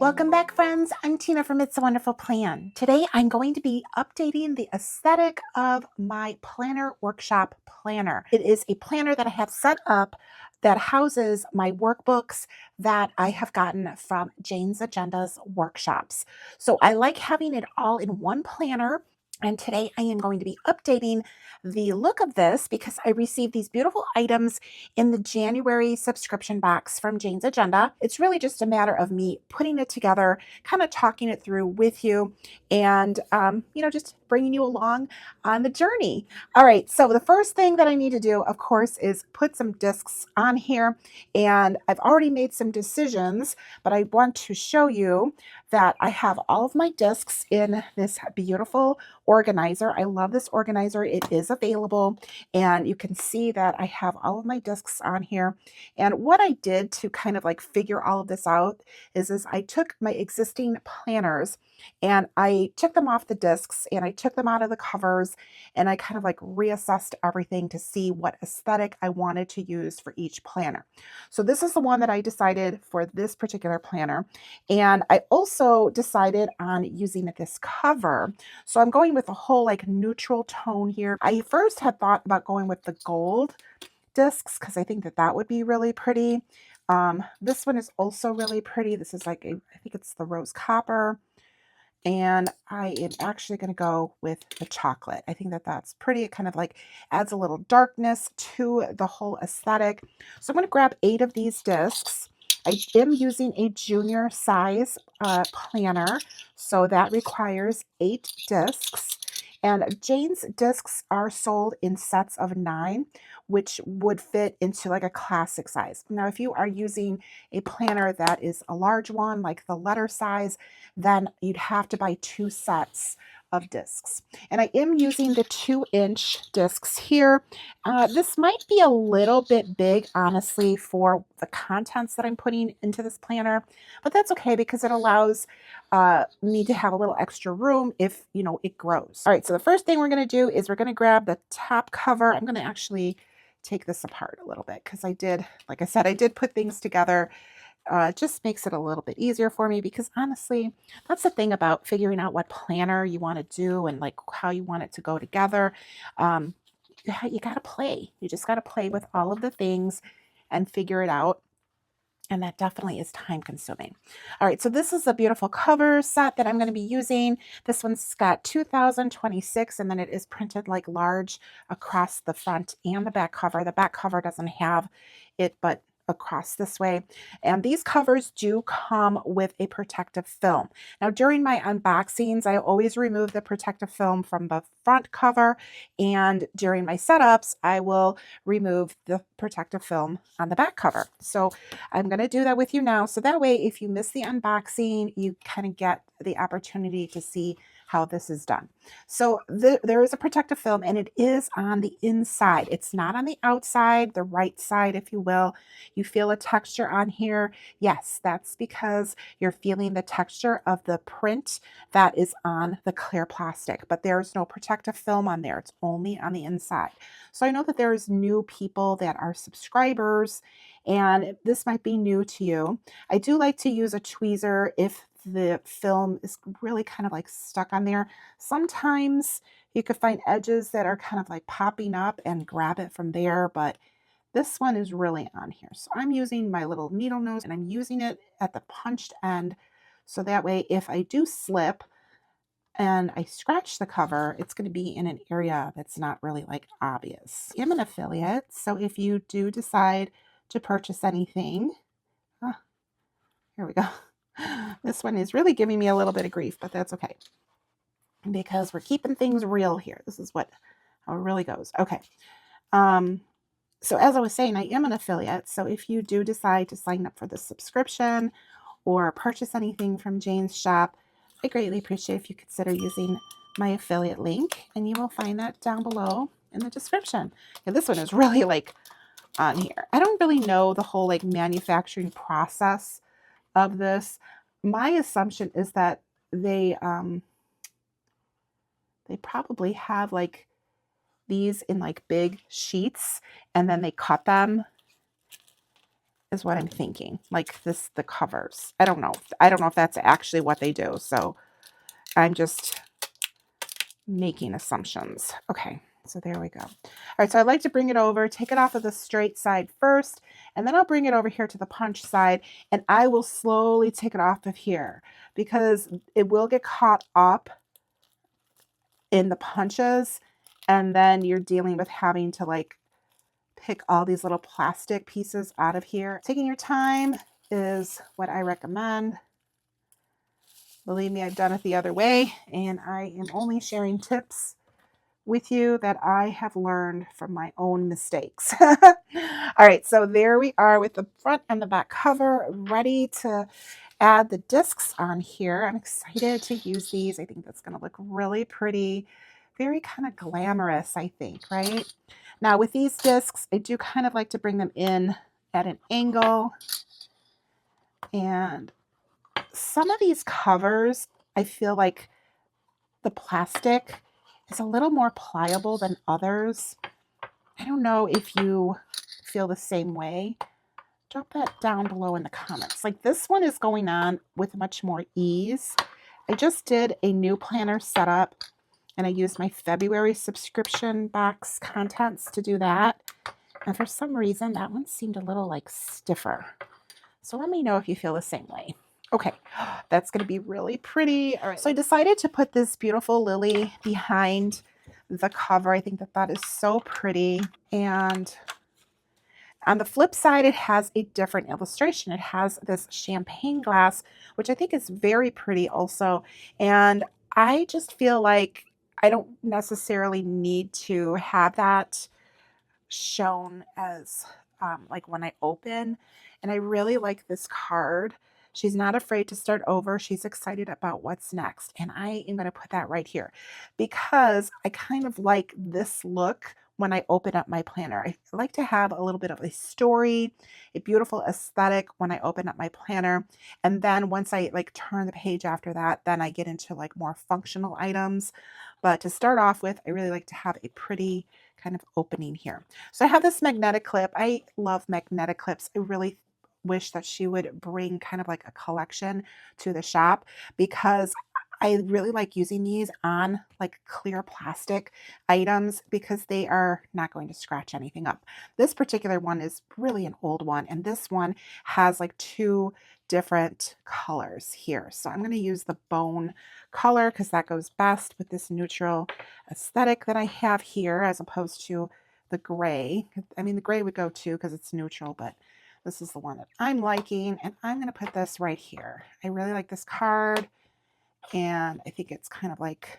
Welcome back, friends. I'm Tina from It's a Wonderful Plan. Today, I'm going to be updating the aesthetic of my planner workshop planner. It is a planner that I have set up that houses my workbooks that I have gotten from Jane's Agenda's workshops. So I like having it all in one planner. And today I am going to be updating the look of this because I received these beautiful items in the January subscription box from Jane's Agenda. It's really just a matter of me putting it together, kind of talking it through with you, and just bringing you along on the journey. All right, so the first thing that I need to do, of course, is put some discs on here, and I've already made some decisions, but I want to show you that I have all of my discs in this beautiful organizer. I love this organizer. It is available, and you can see that I have all of my discs on here. And what I did to kind of like figure all of this out is I took my existing planners and I took them off the discs and I took them out of the covers, and I kind of like reassessed everything to see what aesthetic I wanted to use for each planner. So this is the one that I decided for this particular planner. And I also decided on using this cover. So I'm going with a whole like neutral tone here. I first had thought about going with the gold discs because I think that that would be really pretty. This one is also really pretty. This is like I think it's the rose copper. And I am actually going to go with the chocolate. I think that that's pretty. It kind of like adds a little darkness to the whole aesthetic. So I'm going to grab 8 of these discs. I am using a junior size planner, so that requires 8 discs. And Jane's discs are sold in sets of 9, which would fit into like a classic size. Now, if you are using a planner that is a large one, like the letter size, then you'd have to buy 2 sets of discs. And I am using the 2-inch discs here. This might be a little bit big, honestly, for the contents that I'm putting into this planner, but that's okay because it allows me to have a little extra room if, it grows. All right, so the first thing we're going to do is we're going to grab the top cover. I'm going to actually take this apart a little bit because like I said, I did put things together. It just makes it a little bit easier for me because honestly, that's the thing about figuring out what planner you want to do and like how you want it to go together. Um, you got to play. You just got to play with all of the things and figure it out. And that definitely is time consuming. All right, so this is a beautiful cover set that I'm going to be using. This one's got 2026, and then it is printed like large across the front and the back cover. The back cover doesn't have it, but across this way. And these covers do come with a protective film. Now, during my unboxings, I always remove the protective film from the front cover, and during my setups, I will remove the protective film on the back cover. So I'm going to do that with you now. So that way, if you miss the unboxing, you kind of get the opportunity to see how this is done. So there is a protective film, and it is on the inside. It's not on the outside, the right side, if you will. You feel a texture on here. Yes, that's because you're feeling the texture of the print that is on the clear plastic, but there's no protective film on there. It's only on the inside. So I know that there's new people that are subscribers, and this might be new to you. I do like to use a tweezer if the film is really kind of like stuck on there. Sometimes you could find edges that are kind of like popping up and grab it from there, but this one is really on here. So I'm using my little needle nose and I'm using it at the punched end. So that way, if I do slip and I scratch the cover, it's going to be in an area that's not really like obvious. I'm an affiliate, so if you do decide to purchase anything, here we go. This one is really giving me a little bit of grief, but that's okay because we're keeping things real here. This is how it really goes. Okay. So as I was saying, I am an affiliate. So if you do decide to sign up for the subscription or purchase anything from Jane's shop, I greatly appreciate if you consider using my affiliate link, and you will find that down below in the description. And this one is really like on here. I don't really know the whole like manufacturing process of this. My assumption is that they probably have like these in like big sheets, and then they cut them is what I'm thinking. Like this, the covers. I don't know. I don't know if that's actually what they do. So I'm just making assumptions. Okay, so there we go. All right, so I'd like to bring it over, take it off of the straight side first, and then I'll bring it over here to the punch side, and I will slowly take it off of here because it will get caught up in the punches, and then you're dealing with having to like pick all these little plastic pieces out of here. Taking your time is what I recommend. Believe me, I've done it the other way, and I am only sharing tips with you that I have learned from my own mistakes. All right, so there we are with the front and the back cover, ready to add the discs on here. I'm excited to use these. I think that's going to look really pretty, very kind of glamorous, I think, right? Now with these discs, I do kind of like to bring them in at an angle, and some of these covers, I feel like the plastic is a little more pliable than others. I don't know if you feel the same way. Drop that down below in the comments. Like this one is going on with much more ease. I just did a new planner setup and I used my February subscription box contents to do that. And for some reason, that one seemed a little like stiffer. So let me know if you feel the same way. Okay, that's going to be really pretty. All right, so I decided to put this beautiful lily behind the cover. I think that that is so pretty. And on the flip side, it has a different illustration. It has this champagne glass, which I think is very pretty also. And I just feel like I don't necessarily need to have that shown as like when I open. And I really like this card. She's not afraid to start over. She's excited about what's next. And I am going to put that right here because I kind of like this look when I open up my planner. I like to have a little bit of a story, a beautiful aesthetic when I open up my planner. And then once I like turn the page after that, then I get into like more functional items. But to start off with, I really like to have a pretty kind of opening here. So I have this magnetic clip. I love magnetic clips. I really wish that she would bring kind of like a collection to the shop because I really like using these on like clear plastic items because they are not going to scratch anything up. This particular one is really an old one, and this one has like two different colors here. So I'm going to use the bone color because that goes best with this neutral aesthetic that I have here as opposed to the gray. I mean, the gray would go too because it's neutral, but this is the one that I'm liking, and I'm going to put this right here. I really like this card. And I think it's kind of like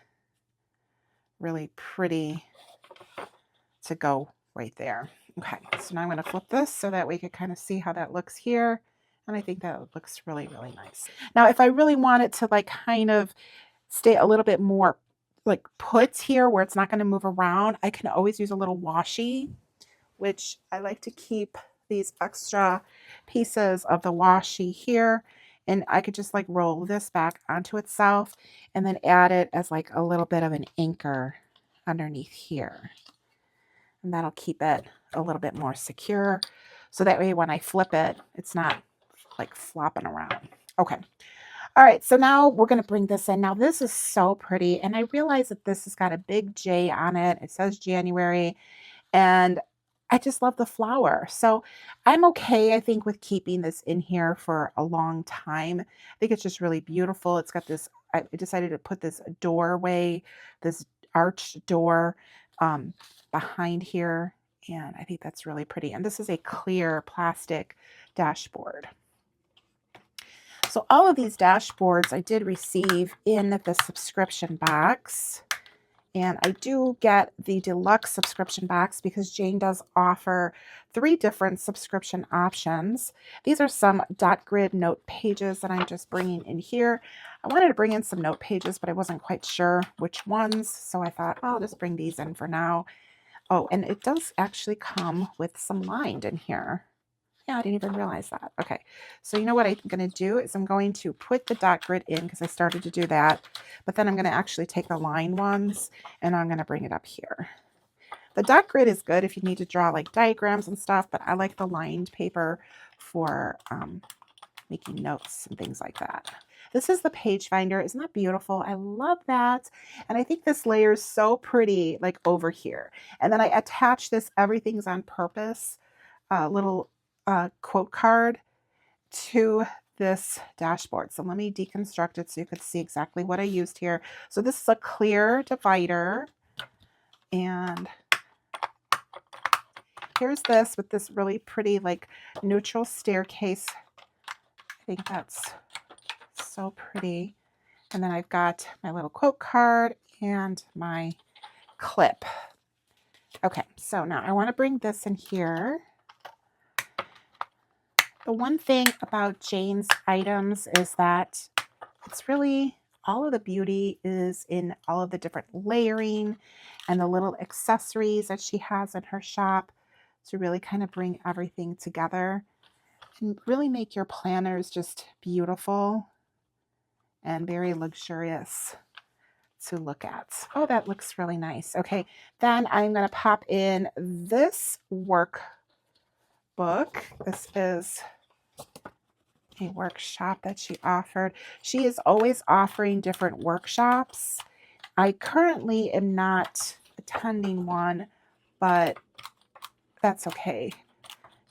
really pretty to go right there. Okay, so now I'm going to flip this so that we can kind of see how that looks here. And I think that looks really, really nice. Now, if I really want it to like kind of stay a little bit more like put here where it's not going to move around, I can always use a little washi, which I like to keep these extra pieces of the washi here. And I could just like roll this back onto itself and then add it as like a little bit of an anchor underneath here. And that'll keep it a little bit more secure. So that way when I flip it, it's not like flopping around. Okay. All right. So now we're going to bring this in. Now this is so pretty. And I realize that this has got a big J on it. It says January. And I just love the flower. So I'm okay, I think, with keeping this in here for a long time. I think it's just really beautiful. It's got this, I decided to put this doorway, this arched door behind here. And I think that's really pretty. And this is a clear plastic dashboard. So all of these dashboards I did receive in the subscription box. And I do get the deluxe subscription box because Jane does offer 3 different subscription options. These are some dot grid note pages that I'm just bringing in here. I wanted to bring in some note pages, but I wasn't quite sure which ones. So I thought, I'll just bring these in for now. Oh, and it does actually come with some lined in here. Yeah, I didn't even realize that. Okay, so you know what I'm going to do is I'm going to put the dot grid in because I started to do that, but then I'm going to actually take the line ones and I'm going to bring it up here. The dot grid is good if you need to draw like diagrams and stuff, but I like the lined paper for making notes and things like that. This is the page finder. Isn't that beautiful? I love that. And I think this layer is so pretty, like over here. And then I attach this everything's on purpose little quote card to this dashboard. So let me deconstruct it so you could see exactly what I used here. So this is a clear divider. And here's this with this really pretty like neutral staircase. I think that's so pretty. And then I've got my little quote card and my clip. Okay, so now I want to bring this in here. The one thing about Jane's items is that it's really all of the beauty is in all of the different layering and the little accessories that she has in her shop to really kind of bring everything together and really make your planners just beautiful and very luxurious to look at. Oh, that looks really nice. Okay, then I'm going to pop in this workbook. This is a workshop that she offered. She is always offering different workshops. I currently am not attending one, but that's okay.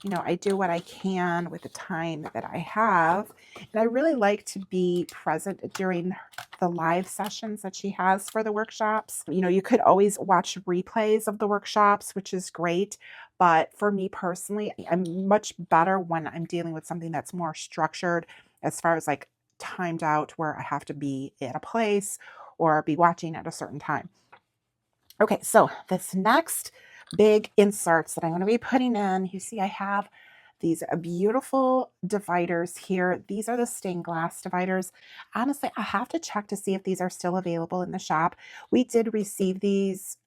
You know, I do what I can with the time that I have. And I really like to be present during the live sessions that she has for the workshops. You know, you could always watch replays of the workshops, which is great. But for me personally, I'm much better when I'm dealing with something that's more structured as far as like timed out where I have to be at a place or be watching at a certain time. Okay, so this next big inserts that I'm going to be putting in, you see I have these beautiful dividers here. These are the stained glass dividers. Honestly, I have to check to see if these are still available in the shop. We did receive these.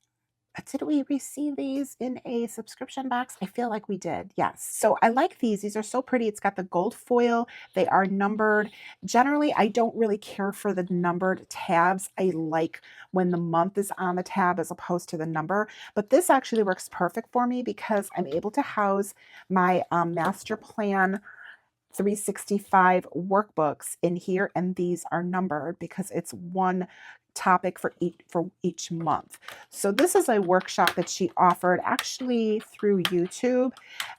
Did we receive these in a subscription box? I feel like we did, yes. So I like these. These are so pretty. It's got the gold foil. They are numbered. Generally, I don't really care for the numbered tabs. I like when the month is on the tab as opposed to the number. But this actually works perfect for me because I'm able to house my master plan 365 workbooks in here, and these are numbered because it's one topic for each month. So this is a workshop that she offered actually through YouTube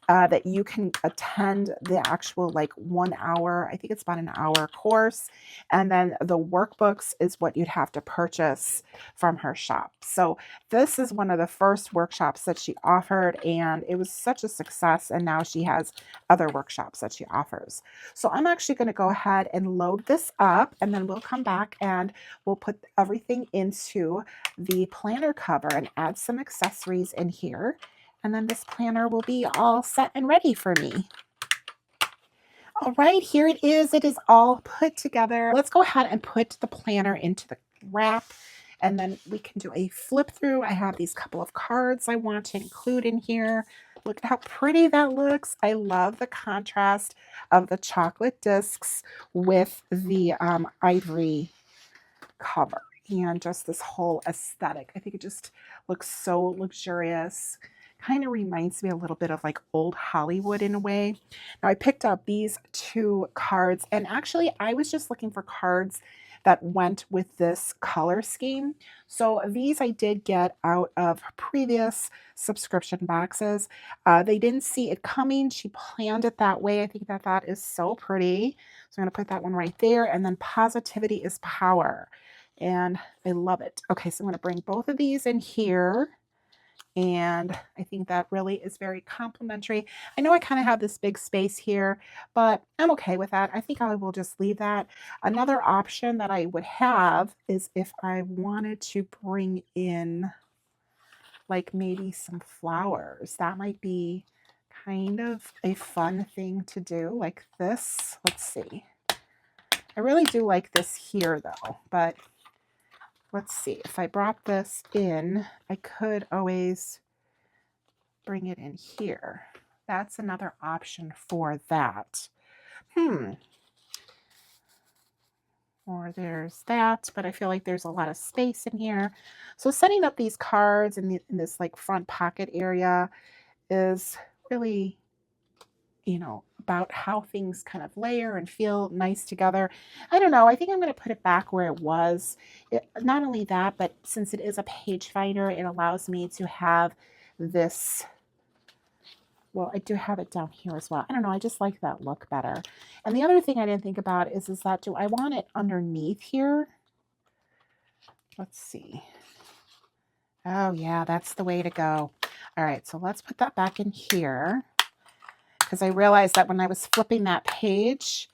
that you can attend the actual like 1 hour, I think it's about an hour course. And then the workbooks is what you'd have to purchase from her shop. So this is one of the first workshops that she offered, and it was such a success. And now she has other workshops that she offers. So I'm actually going to go ahead and load this up, and then we'll come back and we'll put everything into the planner cover and add some accessories in here. And then this planner will be all set and ready for me. All right, here it is. It is all put together. Let's go ahead and put the planner into the wrap, and then we can do a flip through. I have these couple of cards I want to include in here. Look at how pretty that looks. I love the contrast of the chocolate discs with the ivory cover and just this whole aesthetic. I think it just looks so luxurious. Kind of reminds me a little bit of like old Hollywood in a way. Now I picked up these two cards, and actually I was just looking for cards that went with this color scheme. So these I did get out of previous subscription boxes. They didn't see it coming. She planned it that way. I think that that is so pretty. So I'm going to put that one right there. And then positivity is power. And I love it. Okay, so I'm going to bring both of these in here. And I think that really is very complimentary. I know I kind of have this big space here, but I'm okay with that. I think I will just leave that. Another option that I would have is if I wanted to bring in like maybe some flowers. That might be kind of a fun thing to do, like this. Let's see. I really do like this here though, but let's see. If I brought this in, I could always bring it in here. That's another option for that. Or there's that, but I feel like there's a lot of space in here. So setting up these cards in this like front pocket area is really, you know, about how things kind of layer and feel nice together. I don't know. I think I'm going to put it back where it was. Not only that, but since it is a page finder, it allows me to have this. Well, I do have it down here as well. I don't know. I just like that look better. And the other thing I didn't think about is that do I want it underneath here? Let's see. Oh, yeah, that's the way to go. All right, so let's put that back in here because I realized that when I was flipping that page,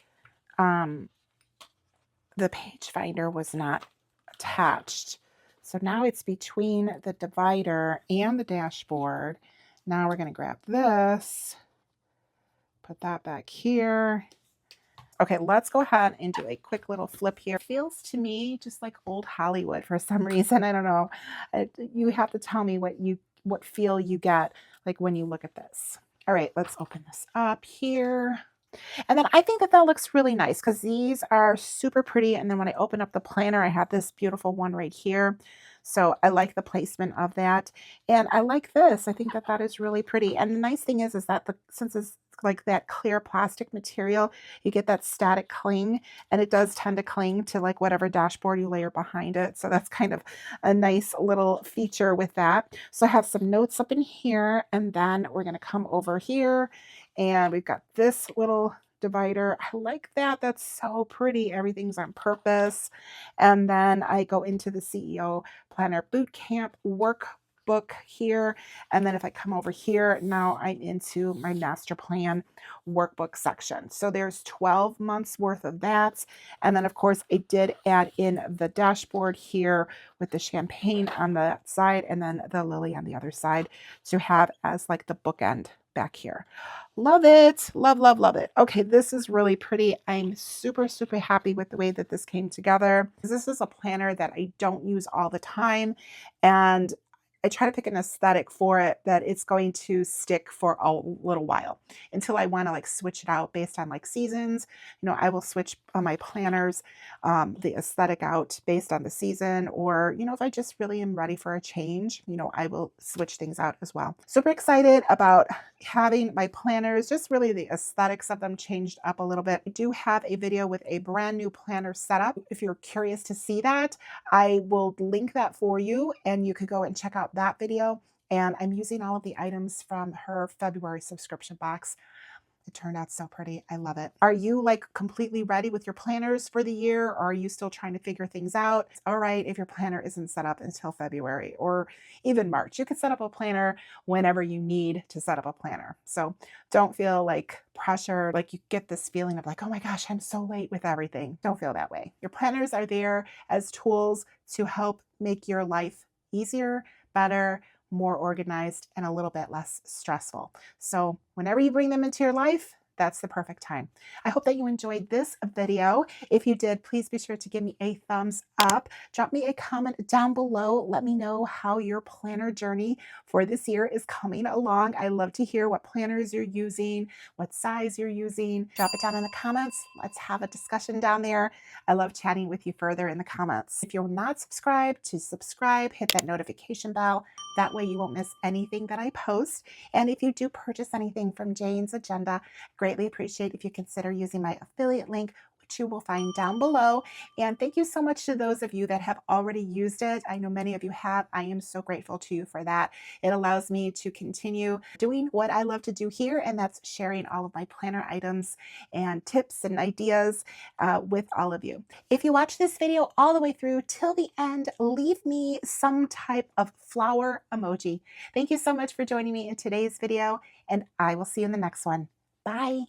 the page finder was not attached. So now it's between the divider and the dashboard. Now we're going to grab this, put that back here. Okay, let's go ahead and do a quick little flip here. It feels to me just like old Hollywood for some reason. I don't know. You have to tell me what feel you get like when you look at this. All right, let's open this up here. And then I think that that looks really nice because these are super pretty. And then when I open up the planner, I have this beautiful one right here. So I like the placement of that. And I like this. I think that that is really pretty. And the nice thing is that since it's like that clear plastic material, you get that static cling, and it does tend to cling to like whatever dashboard you layer behind it. So that's kind of a nice little feature with that. So I have some notes up in here, and then we're going to come over here and we've got this little divider. I like that. That's so pretty. Everything's on purpose. And then I go into the CEO Planner Bootcamp workbook here. And then if I come over here, now I'm into my master plan workbook section. So there's 12 months worth of that. And then of course I did add in the dashboard here with the champagne on the side and then the lily on the other side to have as like the bookend back here. Love it. Love, love, love it. Okay, this is really pretty. I'm super, super happy with the way that this came together. This is a planner that I don't use all the time, and I try to pick an aesthetic for it that it's going to stick for a little while until I want to like switch it out based on like seasons. You know, I will switch on my planners, the aesthetic out based on the season, or, you know, if I just really am ready for a change, you know, I will switch things out as well. Super excited about having my planners, just really the aesthetics of them changed up a little bit. I do have a video with a brand new planner setup. If you're curious to see that, I will link that for you and you could go and check out that video. And I'm using all of the items from her February subscription box. It turned out so pretty. I love it. Are you like completely ready with your planners for the year, or are you still trying to figure things out? It's all right if your planner isn't set up until February or even March. You can set up a planner whenever you need to set up a planner. So don't feel like pressure, like you get this feeling of like, oh my gosh, I'm so late with everything. Don't feel that way. Your planners are there as tools to help make your life easier, better, more organized, and a little bit less stressful. So whenever you bring them into your life, that's the perfect time. I hope that you enjoyed this video. If you did, please be sure to give me a thumbs up. Drop me a comment down below. Let me know how your planner journey for this year is coming along. I love to hear what planners you're using, what size you're using. Drop it down in the comments. Let's have a discussion down there. I love chatting with you further in the comments. If you're not subscribed, to subscribe, hit that notification bell. That way you won't miss anything that I post. And if you do purchase anything from Jane's Agenda, greatly appreciate if you consider using my affiliate link, which you will find down below. And thank you so much to those of you that have already used it. I know many of you have. I am so grateful to you for that. It allows me to continue doing what I love to do here, and that's sharing all of my planner items and tips and ideas with all of you. If you watch this video all the way through till the end, leave me some type of flower emoji. Thank you so much for joining me in today's video, and I will see you in the next one. Bye.